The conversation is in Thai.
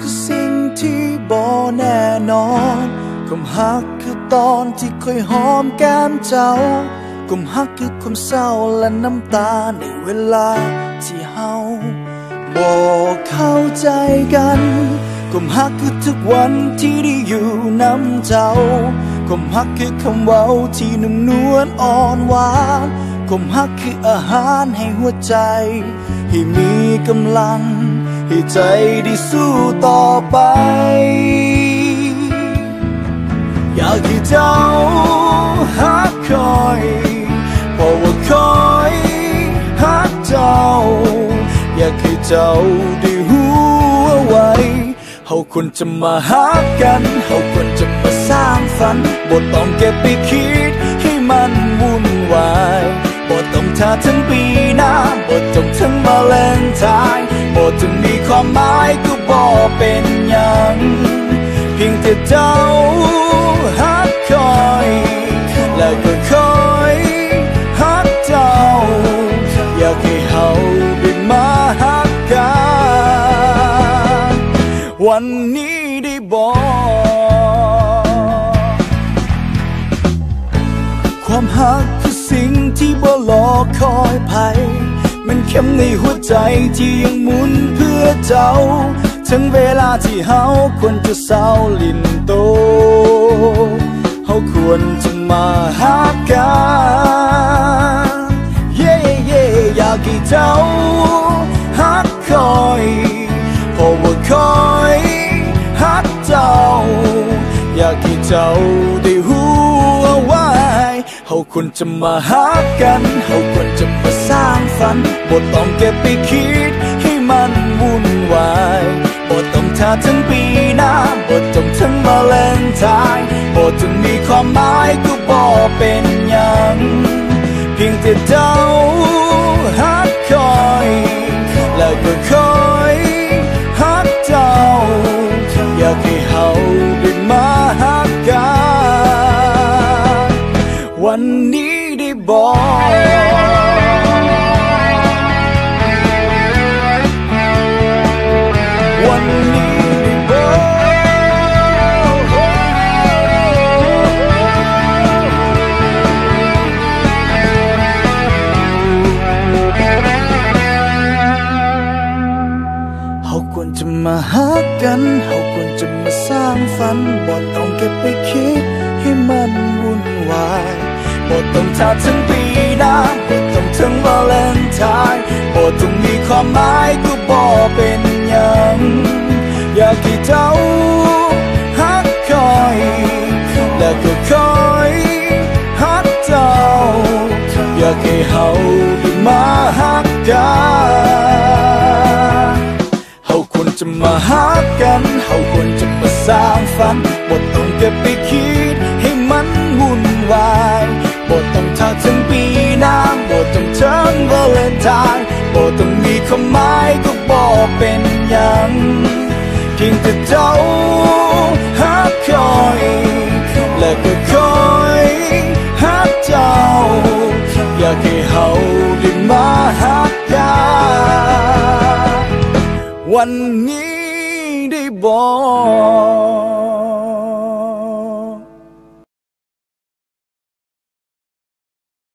คือสิ่งที่บ่แน่นอนความฮักคือตอนที่เคยหอมแก้มเจ้าความฮักคือความเศร้าและน้ำตาในเวลาที่เฮาบ่เข้าใจกันความฮักคือทุกวันที่ได้อยู่น้ำเจ้าความฮักคือคำเว้าที่นุ่มนวลอ่อนหวานความฮักคืออาหารให้หัวใจให้มีกำลังให้ใจได้สู้ต่อไปอยากให้เจ้าฮักคอยเพราะว่าคอยฮักเจ้าอยากให้เจ้าได้หูเอาไว้เฮาควรจะมาฮักกันเฮาควรจะมาสร้างฝันบ่ต้องเก็บไปคิดให้มันวุ่นวายบ่ต้องท่าถึงปีหน้าบ่ต้องถึงวาเลนไทน์บ่ต้องมีความหมายก็บ่เป็นหยังเพียงแต่เจ้าฮักคอยแล้วก็คอยฮักเจ้าอยากให้เฮาได้มาฮักกันวันนี้ได้บอกความฮักคือสิ่งที่บ่รอคอยภัยมันเข็มในหัวใจที่ยังหมุนเพื่อเจ้าถึงเวลาที่เฮาควรจะเศร้าลิ้นโตเฮาควรจะมาฮักกันเย่เย่อยากให้เจ้าฮักคอยเพราะว่าคอยฮักเจ้าอยากให้เจ้าได้หูเอาไว้เฮาควรจะมาฮักกันเฮาควรจะมาสร้างฝันบ่ต้องเก็บไปคิดให้มันวุ่นวายบ่ต้องท่าถึงปีหน้าบ่ต้องถึงวาเลนไทน์บ่ต้องมีความหมายก็บ่เป็นหยังเพียงแต่เจ้าฮักคอยแล้วก็คอยฮักเจ้าอยากให้เฮาได้มาฮักกันวันนี้ได้บอกวันนี้ได้บอกเฮาควรจะมาฮักกันเฮาควรจะมาสร้างฝันบ่ต้องเก็บไปคิดให้มันวุ่นวายบ่ต้องท่าถึงปีหน้าบ่ต้องถึงวาเลนไทน์บ่ต้องมีความหมายก็บ่เป็นหยังอยากให้เจ้าฮักคอยแล้วก็คอยฮักเจ้าอยากให้เฮาได้มาฮักกันเฮาควรจะมาฮักกันเฮาควรจะมาสร้างฝันบ่ต้องเก็บไปคิดให้มันวุ่นวายบ่ต้องท่าถึงปีหน้าบ่ต้องถึงวาเลนไทน์บ่ต้องมีความหมายก็บ่เป็นหยังเพียงแต่เจ้าฮักคอยและก็คอยฮักเจ้าอยากให้เฮาได้มาฮักกันวันนี้ได้บอก